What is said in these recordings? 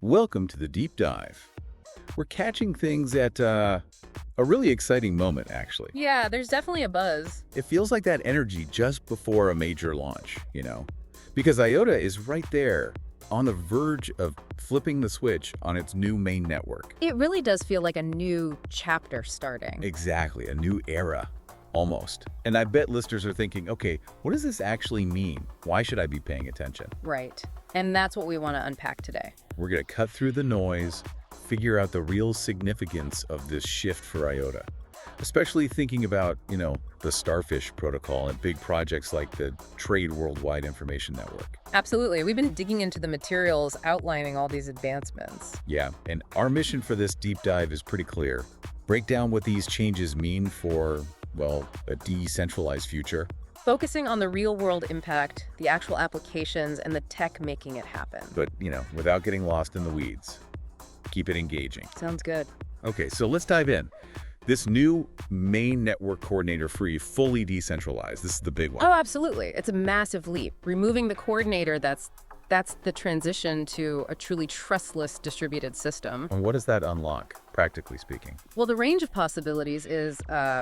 Welcome to the deep dive. We're catching things at a really exciting moment, actually. Yeah, there's definitely a buzz. It feels like that energy just before a major launch, Because IOTA is right there, on the verge of flipping the switch on its new main network. It really does feel like a new chapter starting. Exactly, a new era, almost. And I bet listeners are thinking, okay, what does this actually mean? Why should I be paying attention? Right. And that's what we want to unpack today. We're going to cut through the noise, figure out the real significance of this shift for IOTA, especially thinking about, the Starfish protocol and big projects like the Trade Worldwide Information Network. Absolutely. We've been digging into the materials outlining all these advancements. Yeah, and our mission for this deep dive is pretty clear. Break down what these changes mean for, well, a decentralized future. Focusing on the real-world impact, the actual applications, and the tech making it happen. But, without getting lost in the weeds. Keep it engaging. Sounds good. Okay, so let's dive in. This new main network coordinator free, fully decentralized. This is the big one. Oh, absolutely. It's a massive leap. Removing the coordinator, that's the transition to a truly trustless distributed system. And what does that unlock, practically speaking? Well, the range of possibilities is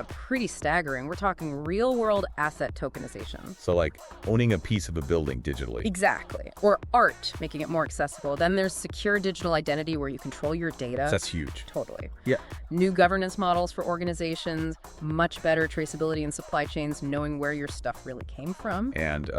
pretty staggering. We're talking real-world asset tokenization. So like owning a piece of a building digitally. Exactly. Or art, making it more accessible. Then there's secure digital identity where you control your data. That's huge. Totally. Yeah. New governance models for organizations, much better traceability in supply chains, knowing where your stuff really came from. And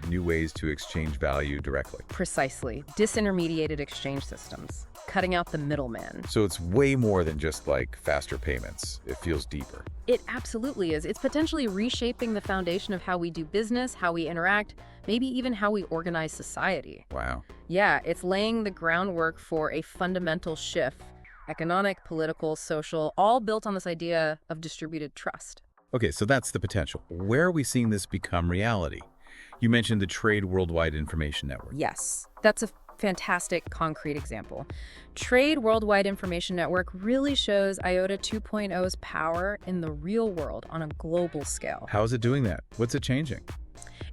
new ways to exchange value directly. Precisely. Disintermediated exchange systems, cutting out the middleman. So it's way more than just like faster payments. It feels deeper. It absolutely is. It's potentially reshaping the foundation of how we do business, how we interact, maybe even how we organize society. Wow. Yeah, it's laying the groundwork for a fundamental shift, economic, political, social, all built on this idea of distributed trust. Okay, so that's the potential. Where are we seeing this become reality? You mentioned the Trade Worldwide Information Network. Yes, that's a fantastic concrete example. Trade Worldwide Information Network really shows IOTA 2.0's power in the real world on a global scale. How is it doing that? What's it changing?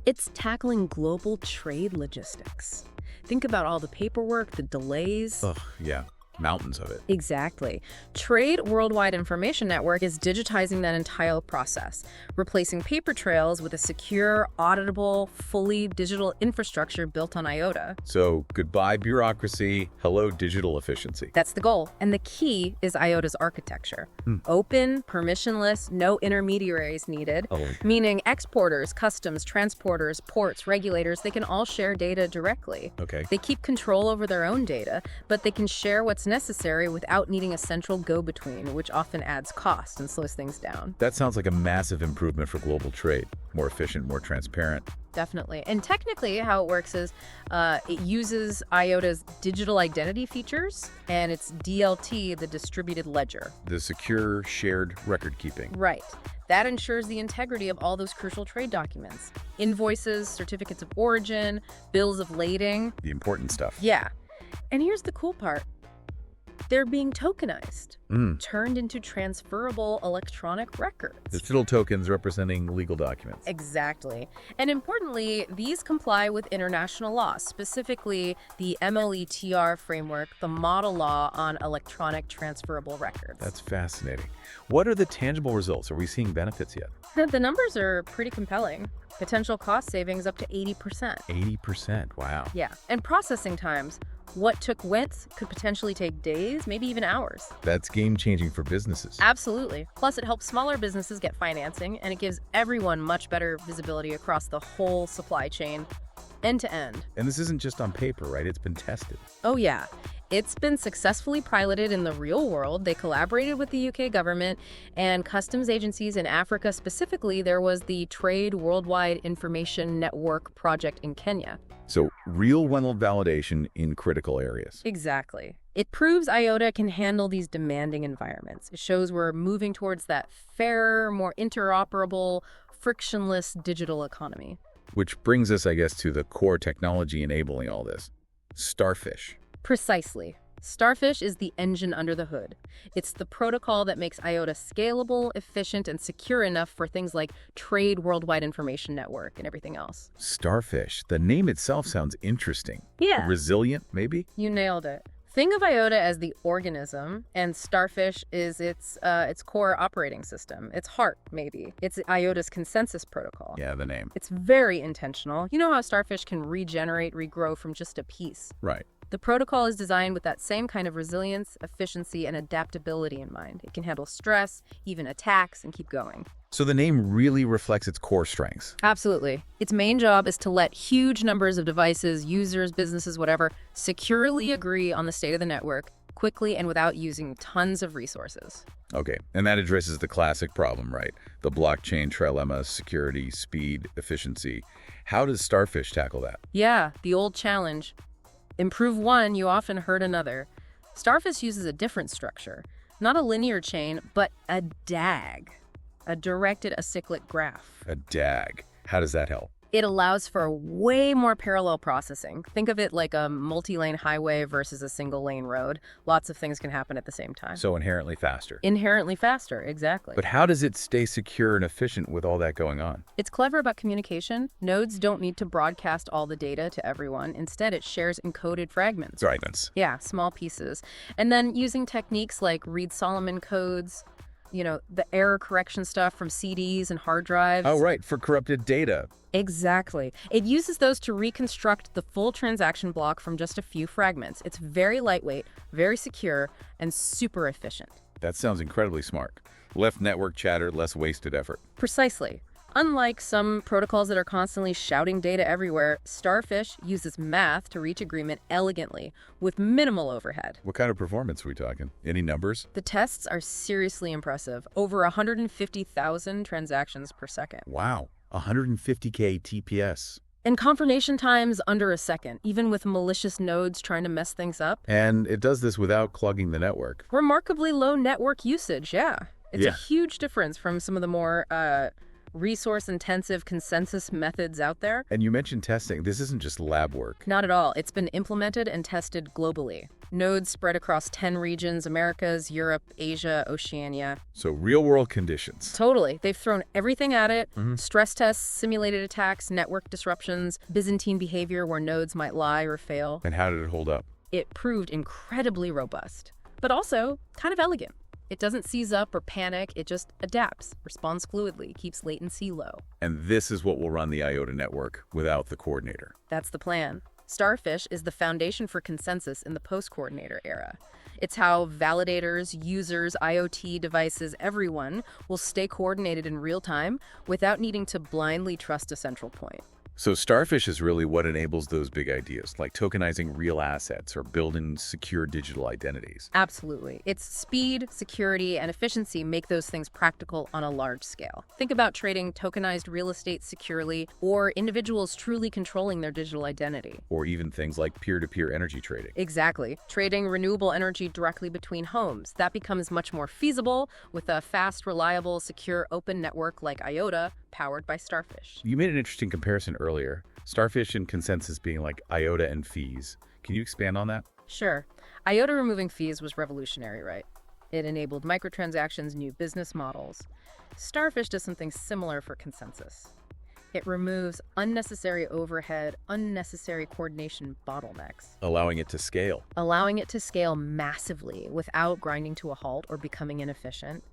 It's tackling global trade logistics. Think about all the paperwork, the delays. Ugh, yeah. Mountains of it. Exactly. Trade Worldwide Information Network is digitizing that entire process, replacing paper trails with a secure, auditable, fully digital infrastructure built on IOTA. So goodbye bureaucracy, hello digital efficiency. That's the goal. And the key is IOTA's architecture. Open, permissionless, no intermediaries needed, meaning exporters, customs, transporters, ports, regulators, they can all share data directly. Okay. They keep control over their own data, but they can share what's necessary without needing a central go-between, which often adds cost and slows things down. That sounds like a massive improvement for global trade. More efficient, more transparent. Definitely. And technically, how it works is it uses IOTA's digital identity features and its DLT, the distributed ledger. The secure shared record keeping. Right. That ensures the integrity of all those crucial trade documents. Invoices, certificates of origin, bills of lading. The important stuff. Yeah. And here's the cool part. They're being tokenized, turned into transferable electronic records. Digital tokens representing legal documents. Exactly. And importantly, these comply with international law, specifically the MLETR framework, the model law on electronic transferable records. That's fascinating. What are the tangible results? Are we seeing benefits yet? The numbers are pretty compelling. Potential cost savings up to 80%. 80%, wow. Yeah. And processing times. What took weeks could potentially take days, maybe even hours. That's game-changing for businesses. Absolutely. Plus, it helps smaller businesses get financing, and it gives everyone much better visibility across the whole supply chain, end to end. And this isn't just on paper, right? It's been tested. Oh, yeah. It's been successfully piloted in the real world. They collaborated with the UK government and customs agencies in Africa. Specifically, there was the Trade Worldwide Information Network project in Kenya. So real-world validation in critical areas. Exactly. It proves IOTA can handle these demanding environments. It shows we're moving towards that fairer, more interoperable, frictionless digital economy. Which brings us, I guess, to the core technology enabling all this. Starfish. Precisely. Starfish is the engine under the hood. It's the protocol that makes IOTA scalable, efficient, and secure enough for things like Trade Worldwide Information Network and everything else. Starfish. The name itself sounds interesting. Yeah. Resilient, maybe? You nailed it. Think of IOTA as the organism, and Starfish is its core operating system. Its heart, maybe. It's IOTA's consensus protocol. Yeah, the name. It's very intentional. You know how Starfish can regenerate, regrow from just a piece? Right. The protocol is designed with that same kind of resilience, efficiency, and adaptability in mind. It can handle stress, even attacks, and keep going. So the name really reflects its core strengths. Absolutely. Its main job is to let huge numbers of devices, users, businesses, whatever, securely agree on the state of the network quickly and without using tons of resources. Okay, and that addresses the classic problem, right? The blockchain trilemma: security, speed, efficiency. How does Starfish tackle that? Yeah, the old challenge. Improve one, you often hurt another. Starfish uses a different structure. Not a linear chain, but a DAG. A directed acyclic graph. A DAG. How does that help? It allows for way more parallel processing. Think of it like a multi-lane highway versus a single-lane road. Lots of things can happen at the same time. So inherently faster. Inherently faster, exactly. But how does it stay secure and efficient with all that going on? It's clever about communication. Nodes don't need to broadcast all the data to everyone. Instead, it shares encoded fragments. Fragments. Yeah, small pieces. And then using techniques like Reed-Solomon codes, the error correction stuff from CDs and hard drives. Oh, right, for corrupted data. Exactly. It uses those to reconstruct the full transaction block from just a few fragments. It's very lightweight, very secure, and super efficient. That sounds incredibly smart. Less network chatter, less wasted effort. Precisely. Unlike some protocols that are constantly shouting data everywhere, Starfish uses math to reach agreement elegantly, with minimal overhead. What kind of performance are we talking? Any numbers? The tests are seriously impressive. Over 150,000 transactions per second. Wow, 150K TPS. And confirmation times under a second, even with malicious nodes trying to mess things up. And it does this without clogging the network. Remarkably low network usage, yeah. It's Yeah. a huge difference from some of the more resource-intensive consensus methods out there. And you mentioned testing. This isn't just lab work. Not at all. It's been implemented and tested globally. Nodes spread across 10 regions: Americas, Europe, Asia, Oceania. So real-world conditions. Totally. They've thrown everything at it. Stress tests, simulated attacks, network disruptions, Byzantine behavior where nodes might lie or fail. And how did it hold up? It proved incredibly robust, but also kind of elegant. It doesn't seize up or panic. It just adapts, responds fluidly, keeps latency low. And this is what will run the IOTA network without the coordinator. That's the plan. Starfish is the foundation for consensus in the post-coordinator era. It's how validators, users, IoT devices, everyone will stay coordinated in real time without needing to blindly trust a central point. So Starfish is really what enables those big ideas, like tokenizing real assets or building secure digital identities. Absolutely. Its speed, security, and efficiency make those things practical on a large scale. Think about trading tokenized real estate securely, or individuals truly controlling their digital identity. Or even things like peer-to-peer energy trading. Exactly. Trading renewable energy directly between homes. That becomes much more feasible with a fast, reliable, secure, open network like IOTA, powered by Starfish. You made an interesting comparison earlier. Starfish and consensus being like IOTA and fees. Can you expand on that? Sure. IOTA removing fees was revolutionary, right? It enabled microtransactions, new business models. Starfish does something similar for consensus. It removes unnecessary overhead, unnecessary coordination bottlenecks, Allowing it to scale. allowing it to scale massively without grinding to a halt or becoming inefficient.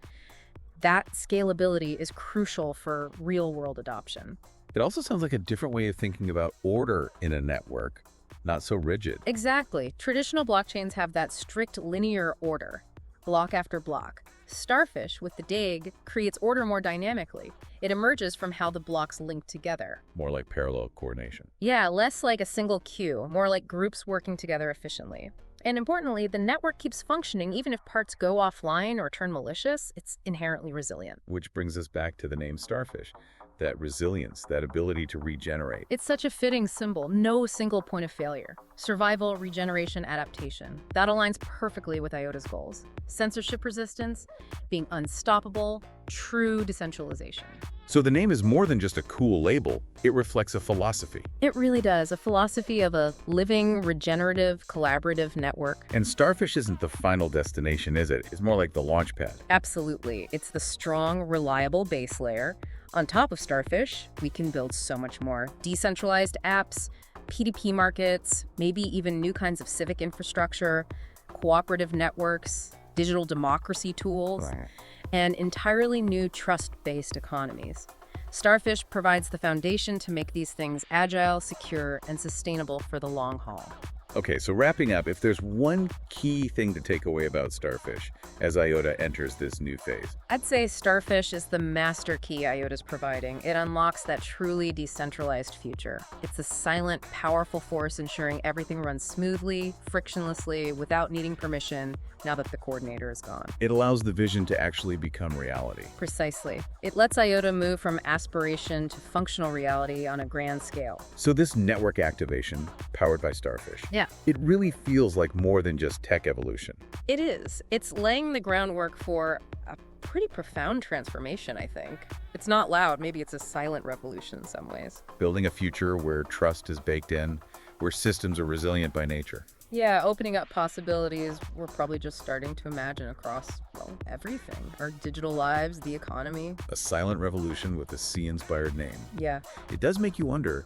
That scalability is crucial for real-world adoption. It also sounds like a different way of thinking about order in a network, not so rigid. Exactly. Traditional blockchains have that strict linear order, block after block. Starfish, with the DAG, creates order more dynamically. It emerges from how the blocks link together. More like parallel coordination. Yeah, less like a single queue, more like groups working together efficiently. And importantly, the network keeps functioning even if parts go offline or turn malicious. It's inherently resilient. Which brings us back to the name Starfish. That resilience, that ability to regenerate. It's such a fitting symbol. No single point of failure. Survival, regeneration, adaptation. That aligns perfectly with IOTA's goals. Censorship resistance, being unstoppable, true decentralization. So the name is more than just a cool label. It reflects a philosophy. It really does. A philosophy of a living, regenerative, collaborative network. And Starfish isn't the final destination, is it? It's more like the launch pad. Absolutely. It's the strong, reliable base layer. On top of Starfish, we can build so much more. Decentralized apps, P2P markets, maybe even new kinds of civic infrastructure, cooperative networks, digital democracy tools, Right. and entirely new trust-based economies. Starfish provides the foundation to make these things agile, secure, and sustainable for the long haul. Okay, so wrapping up, if there's one key thing to take away about Starfish as IOTA enters this new phase. I'd say Starfish is the master key IOTA's providing. It unlocks that truly decentralized future. It's a silent, powerful force ensuring everything runs smoothly, frictionlessly, without needing permission now that the coordinator is gone. It allows the vision to actually become reality. Precisely. It lets IOTA move from aspiration to functional reality on a grand scale. So this network activation, powered by Starfish, Yeah. it really feels like more than just tech evolution. It is. It's laying the groundwork for a pretty profound transformation, I think. It's not loud. Maybe it's a silent revolution in some ways. Building a future where trust is baked in, where systems are resilient by nature. Yeah, opening up possibilities we're probably just starting to imagine across, well, everything. Our digital lives, the economy. A silent revolution with a C-inspired name. Yeah. It does make you wonder,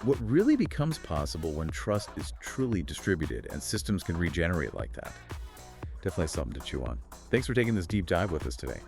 what really becomes possible when trust is truly distributed and systems can regenerate like that? Definitely something to chew on. Thanks for taking this deep dive with us today.